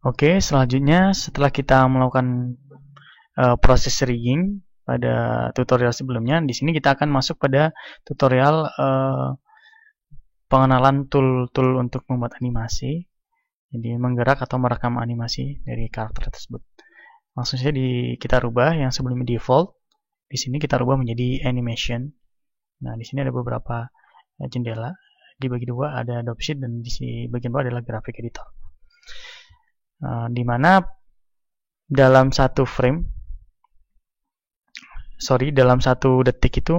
Oke, selanjutnya setelah kita melakukan proses rigging pada tutorial sebelumnya, di sini kita akan masuk pada tutorial pengenalan tool-tool untuk membuat animasi, jadi menggerak atau merekam animasi dari karakter tersebut. Langsung saja kita rubah yang sebelumnya default, di sini kita rubah menjadi animation. Nah, di sini ada beberapa jendela, dibagi dua ada Adobe Sheet dan di sini bagian bawah adalah graphic editor. Di mana dalam satu detik itu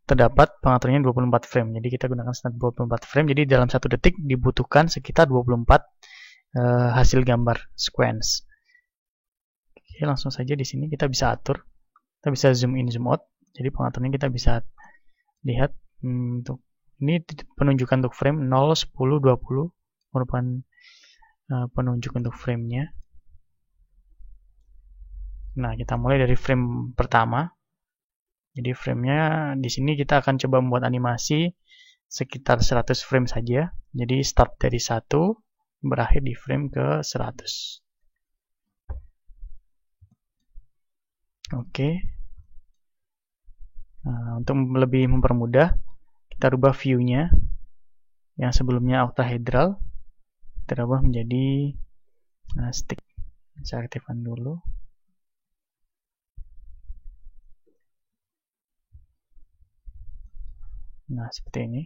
terdapat pengaturannya 24 frame. Jadi kita gunakan standar 24 frame. Jadi dalam satu detik dibutuhkan sekitar 24 hasil gambar sequence. Oke, langsung saja di sini kita bisa atur. Kita bisa zoom in, zoom out. Jadi pengaturannya kita bisa lihat untuk ini penunjukan untuk frame 0, 10, 20 merupakan penunjuk untuk framenya. Nah, kita mulai dari frame pertama. Jadi framenya di sini kita akan coba membuat animasi sekitar 100 frame saja. Jadi start dari 1, berakhir di frame ke 100. Oke. Nah, untuk lebih mempermudah, kita rubah view-nya. Yang sebelumnya octahedral, kita rubah menjadi stick. Saya aktifkan dulu. Nah, seperti ini.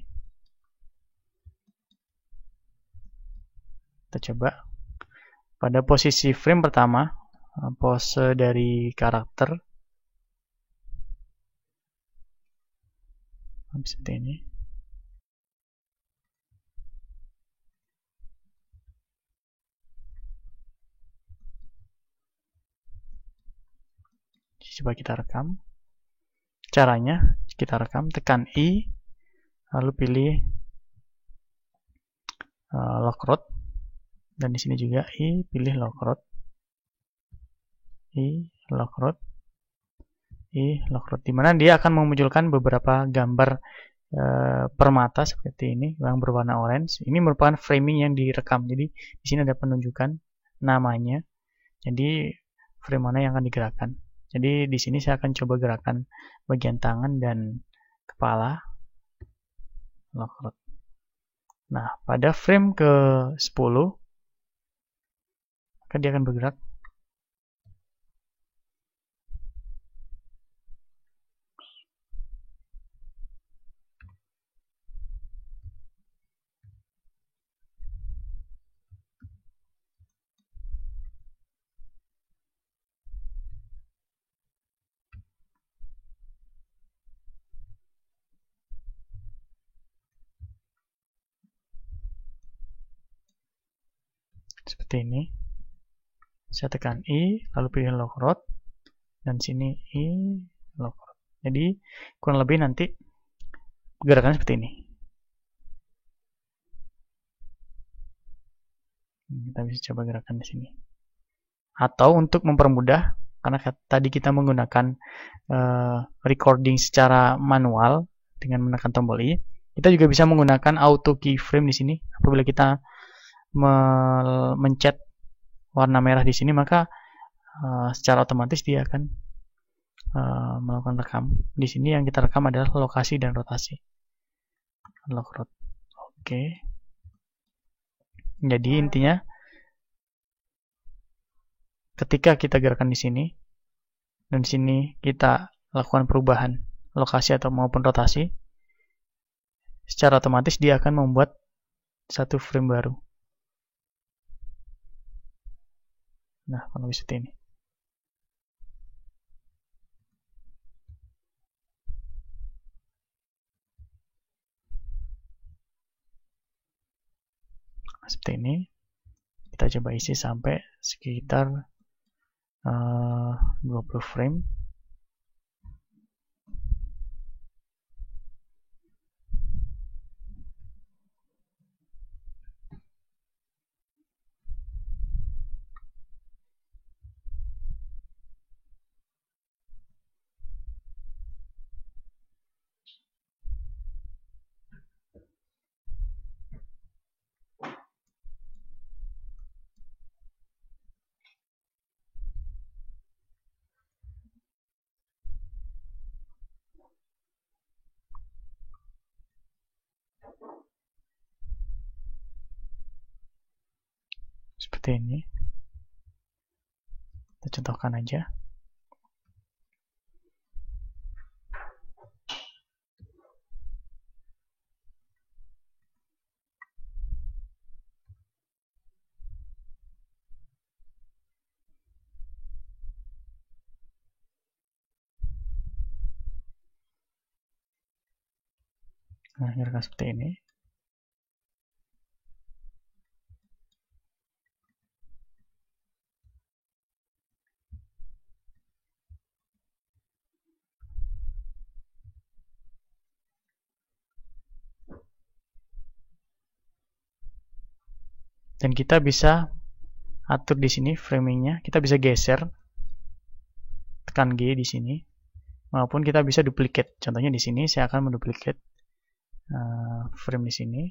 Kita coba. Pada posisi frame pertama, pose dari karakter. Seperti ini. Coba kita rekam. Caranya, kita rekam, tekan I, lalu pilih lock rod, dan di sini juga I, pilih lock rod, I, lock rod, I, lock rod, dimana dia akan memunculkan beberapa gambar permata seperti ini yang berwarna orange. Ini merupakan framing yang direkam. Jadi di sini ada penunjukan namanya. Jadi frame mana yang akan digerakkan. Jadi di sini saya akan coba gerakan bagian tangan dan kepala. Lock rod. Nah, pada frame ke 10 maka dia akan bergerak. Seperti ini. Saya tekan I, lalu pilih lock rod, dan sini I, lock rod. Jadi kurang lebih nanti gerakannya seperti ini. Kita bisa coba gerakan di sini. Atau untuk mempermudah, karena tadi kita menggunakan recording secara manual dengan menekan tombol I, kita juga bisa menggunakan auto keyframe di sini. Apabila kita mencet warna merah di sini, maka secara otomatis dia akan melakukan rekam. Di sini yang kita rekam adalah lokasi dan rotasi. Lock rod. Oke. Jadi intinya ketika kita gerakan di sini dan di sini kita lakukan perubahan lokasi atau maupun rotasi, secara otomatis dia akan membuat satu frame baru. Nah, kalau seperti ini. Seperti ini. Kita coba isi sampai sekitar 20 frame. Seperti ini. Kita contohkan aja. Nah, kira-kira seperti ini. Dan kita bisa atur di sini framingnya. Kita bisa geser, tekan G di sini, maupun kita bisa duplicate. Contohnya di sini saya akan menduplicate frame di sini.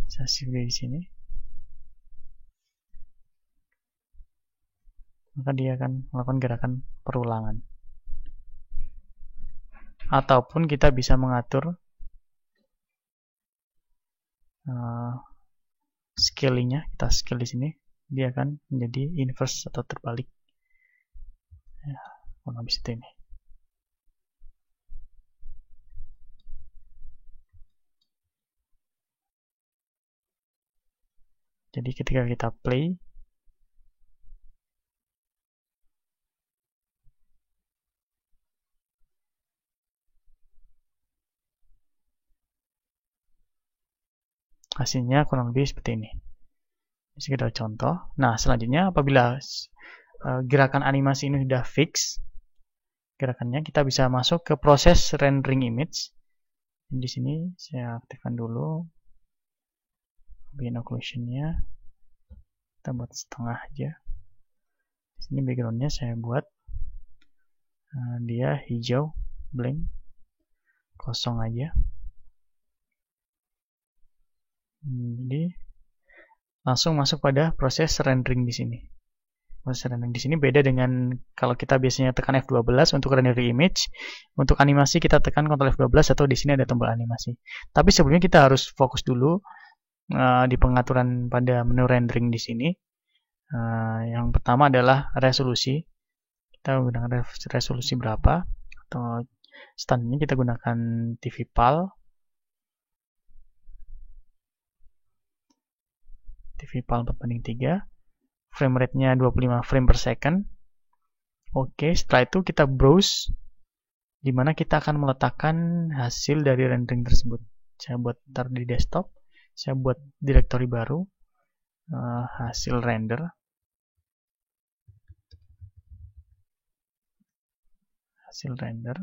Saya shift di sini. Maka dia akan melakukan gerakan perulangan. Ataupun kita bisa mengatur scalingnya. Kita scale di sini, dia akan menjadi inverse atau terbalik. Ya, kurang lebih seperti ini. Jadi ketika kita play, hasilnya kurang lebih seperti ini. Ini sekedar contoh. Nah, selanjutnya apabila gerakan animasi ini sudah fix gerakannya, kita bisa masuk ke proses rendering image. Di sini saya aktifkan dulu ambient occlusion-nya. Kita buat setengah aja. Di sini background-nya saya buat dia hijau, blank, kosong aja. Jadi langsung masuk pada proses rendering di sini. Proses rendering di sini beda dengan kalau kita biasanya tekan F12 untuk rendering image. Untuk animasi kita tekan Ctrl F12 atau di sini ada tombol animasi. Tapi sebelumnya kita harus fokus dulu di pengaturan pada menu rendering di sini. Yang pertama adalah resolusi. Kita gunakan resolusi berapa? Atau standarnya kita gunakan TV PAL. TV PAL 4:3. Frame rate-nya 25 frame per second. Oke, setelah itu kita browse, di mana kita akan meletakkan hasil dari rendering tersebut. Saya buat taruh di desktop. Saya buat directory baru, hasil render. Hasil render.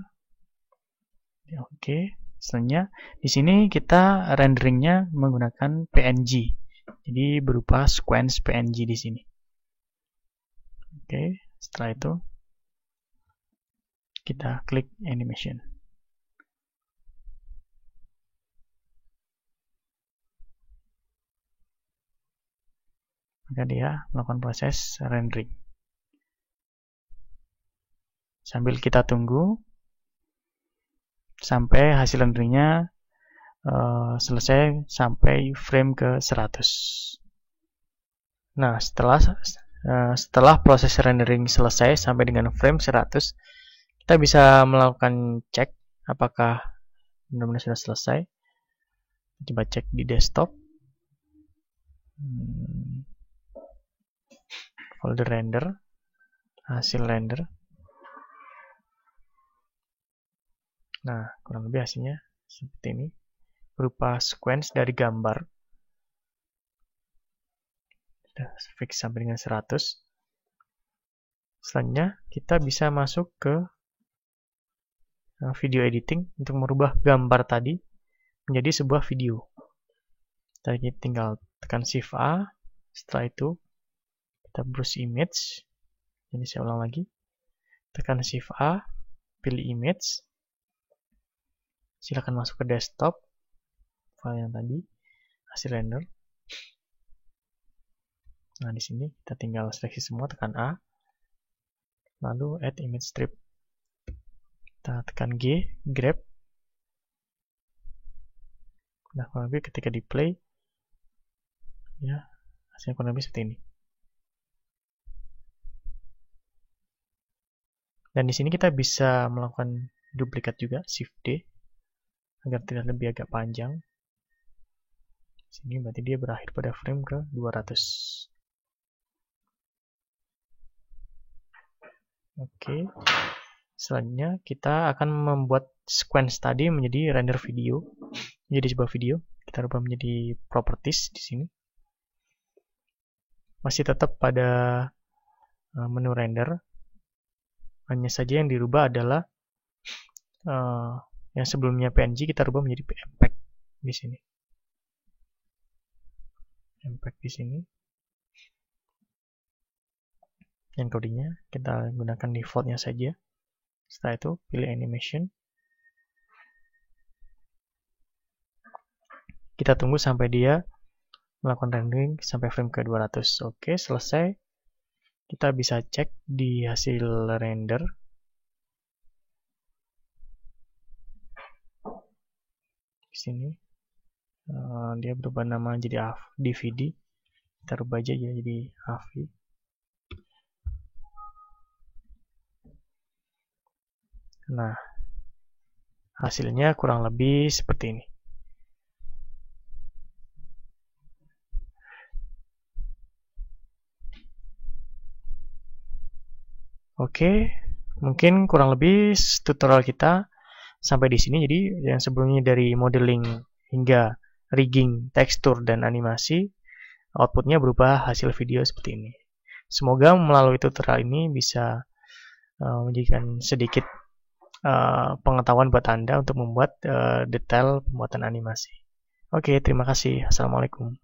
Oke, selanjutnya di sini kita renderingnya menggunakan PNG. Jadi berupa sequence PNG di sini. Oke, setelah itu kita klik animation. Maka dia melakukan proses rendering. Sambil kita tunggu sampai hasil renderingnya selesai sampai frame ke 100. Nah, setelah proses rendering selesai sampai dengan frame 100, kita bisa melakukan cek apakah benar-benar sudah selesai. Coba cek di desktop. Folder render, hasil render. Nah, kurang lebih hasilnya seperti ini. Berupa sequence dari gambar. Sudah fix sampai dengan 100. Selanjutnya, kita bisa masuk ke video editing untuk merubah gambar tadi menjadi sebuah video. Tadi tinggal tekan Shift A. Setelah itu, kita browse image. Jadi saya ulang lagi. Tekan Shift A, pilih image. Silakan masuk ke desktop. File yang tadi, hasil render. Nah, di sini kita tinggal seleksi semua, tekan A. Lalu add image strip. Kita tekan G, grab. Nah, kurang lebih ketika di play, ya, hasilnya kurang lebih seperti ini. Dan di sini kita bisa melakukan duplikat juga, Shift D, agar tidak lebih agak panjang. Sini berarti dia berakhir pada frame ke 200. Oke. Selanjutnya kita akan membuat sequence tadi menjadi render video. Jadi sebuah video, kita rubah menjadi properties di sini. Masih tetap pada menu render. Hanya saja yang dirubah adalah yang sebelumnya PNG kita rubah menjadi MPEG di sini. MPEG di sini. Yang kodenya kita gunakan defaultnya saja. Setelah itu pilih animation. Kita tunggu sampai dia melakukan rendering sampai frame ke 200. Oke, selesai. Kita bisa cek di hasil render. Di sini dia berubah nama jadi DVD. Kita rubah aja ya jadi AVI. Nah, hasilnya kurang lebih seperti ini. Oke, mungkin kurang lebih tutorial kita sampai di sini. Jadi yang sebelumnya dari modeling hingga rigging, tekstur, dan animasi, outputnya berupa hasil video seperti ini. Semoga melalui tutorial ini bisa menjadikan sedikit pengetahuan buat Anda untuk membuat detail pembuatan animasi. Oke, terima kasih. Assalamualaikum.